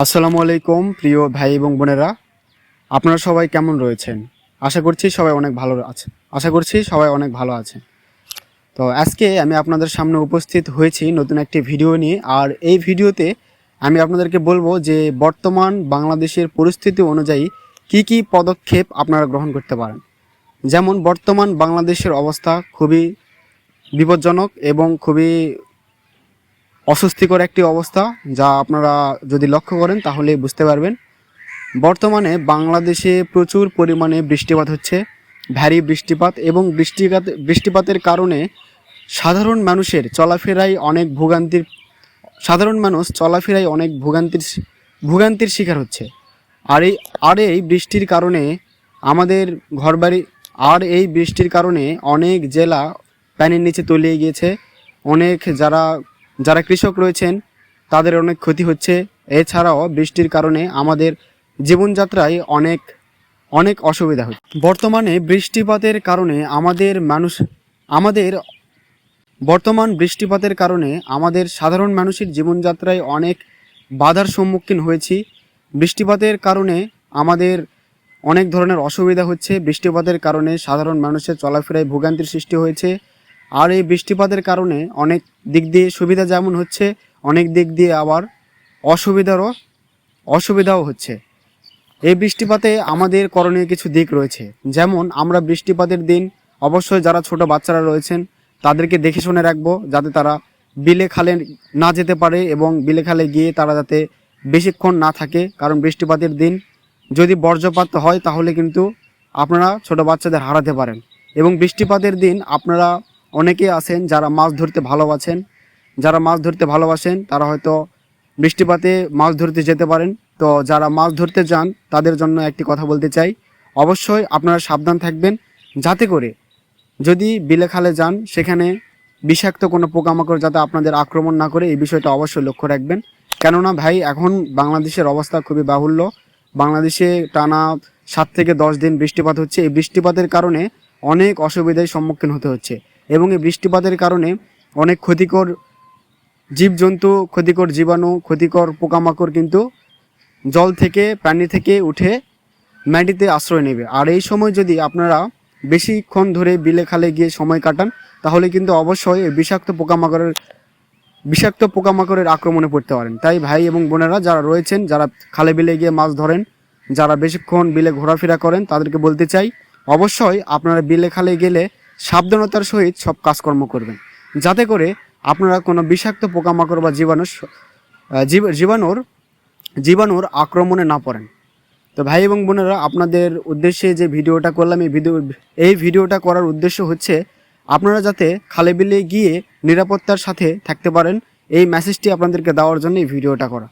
আসসালামু আলাইকুম প্রিয় ভাই এবং বোনেরা, আপনারা সবাই কেমন রয়েছেন? আশা করছি সবাই অনেক ভালো আছে। তো আজকে আমি আপনাদের সামনে উপস্থিত হয়েছি নতুন একটি ভিডিও নিয়ে। আর এই ভিডিওতে আমি আপনাদেরকে বলবো যে বর্তমান বাংলাদেশের পরিস্থিতি অনুযায়ী কি পদক্ষেপ আপনারা গ্রহণ করতে পারেন। যেমন বর্তমান বাংলাদেশের অবস্থা খুবই বিপজ্জনক এবং খুবই অস্বস্তিকর একটি অবস্থা, যা আপনারা যদি লক্ষ্য করেন তাহলে বুঝতে পারবেন। বর্তমানে বাংলাদেশে প্রচুর পরিমাণে বৃষ্টিপাত হচ্ছে, ভারী বৃষ্টিপাত, এবং বৃষ্টিপাতের কারণে সাধারণ মানুষের চলাফেরায় অনেক ভোগান্তির শিকার হচ্ছে। এই বৃষ্টির কারণে আমাদের ঘরবাড়ি এই বৃষ্টির কারণে অনেক জেলা পানির নিচে তলিয়ে গিয়েছে। অনেক যারা কৃষক রয়েছেন তাদের অনেক ক্ষতি হচ্ছে। এছাড়াও বৃষ্টির কারণে আমাদের জীবনযাত্রায় অনেক অসুবিধা হচ্ছে। বর্তমান বৃষ্টিপাতের কারণে আমাদের সাধারণ মানুষের জীবনযাত্রায় অনেক বাধার সম্মুখীন হয়েছি। বৃষ্টিপাতের কারণে আমাদের অনেক ধরনের অসুবিধা হচ্ছে। বৃষ্টিপাতের কারণে সাধারণ মানুষের চলাফেরায় ভোগান্তির সৃষ্টি হয়েছে। আর এই বৃষ্টিপাতের কারণে অনেক দিক দিয়ে সুবিধা যেমন হচ্ছে, অনেক দিক দিয়ে আবার অসুবিধাও হচ্ছে। এই বৃষ্টিপাতে আমাদের করণীয় কিছু দিক রয়েছে। যেমন আমরা বৃষ্টিপাতের দিন অবশ্যই যারা ছোট বাচ্চারা রয়েছেন তাদেরকে দেখে শুনে রাখবো, যাতে তারা বিলে খালে না যেতে পারে এবং বিলে খালে গিয়ে তারা যাতে বেশিক্ষণ না থাকে। কারণ বৃষ্টিপাতের দিন যদি বজ্রপাত হয় তাহলে কিন্তু আপনারা ছোট বাচ্চাদের হারাতে পারেন। এবং বৃষ্টিপাতের দিন আপনারা অনেকে আছেন যারা মাছ ধরতে ভালোবাসেন, তারা হয়তো বৃষ্টিপাতে মাছ ধরতে যেতে পারেন। তো যারা মাছ ধরতে যান তাদের জন্য একটি কথা বলতে চাই, অবশ্যই আপনারা সাবধান থাকবেন, যাতে করে যদি বিলে খালে যান সেখানে বিষাক্ত কোনো পোকামাকড় যাতে আপনাদের আক্রমণ না করে, এই বিষয়টা অবশ্যই লক্ষ্য রাখবেন। কেননা ভাই, এখন বাংলাদেশের অবস্থা খুবই বাহুল্য। বাংলাদেশে টানা 7 থেকে 10 দিন বৃষ্টিপাত হচ্ছে। এই বৃষ্টিপাতের কারণে অনেক অসুবিধার সম্মুখীন হতে হচ্ছে এবং এই বৃষ্টিপাতের কারণে অনেক ক্ষতিকর জীবজন্তু, ক্ষতিকর জীবাণু, ক্ষতিকর পোকামাকড় কিন্তু জল থেকে, পানি থেকে উঠে মাটিতে আশ্রয় নেবে। আর এই সময় যদি আপনারা বেশিক্ষণ ধরে বিলে খালে গিয়ে সময় কাটান তাহলে কিন্তু অবশ্যই বিষাক্ত পোকামাকড়ের আক্রমণে পড়তে পারেন। তাই ভাই এবং বোনেরা যারা রয়েছেন, যারা খালে বিলে গিয়ে মাছ ধরেন, যারা বেশিক্ষণ বিলে ঘোরাফেরা করেন, তাদেরকে বলতে চাই অবশ্যই আপনারা বিলে খালে গেলে সাবধানতার সহিত সব কাজকর্ম করবেন, যাতে করে আপনারা কোনো বিষাক্ত পোকামাকড় বা জীবাণুর আক্রমণে না পড়েন। তো ভাই এবং বোনেরা, আপনাদের উদ্দেশ্যে যে ভিডিওটা করলাম, এই ভিডিওটা করার উদ্দেশ্য হচ্ছে আপনারা যাতে খালে বিলে গিয়ে নিরাপত্তার সাথে থাকতে পারেন, এই মেসেজটি আপনাদেরকে দেওয়ার জন্য এই ভিডিওটা করা।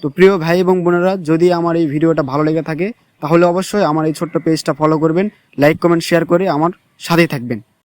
তো প্রিয় ভাই এবং বোনেরা, যদি আমার এই ভিডিওটা ভালো লেগে থাকে তাহলে অবশ্যই আমার এই ছোট্ট পেজটা ফলো করবেন, লাইক কমেন্ট শেয়ার করে আমার সাথেই থাকবেন।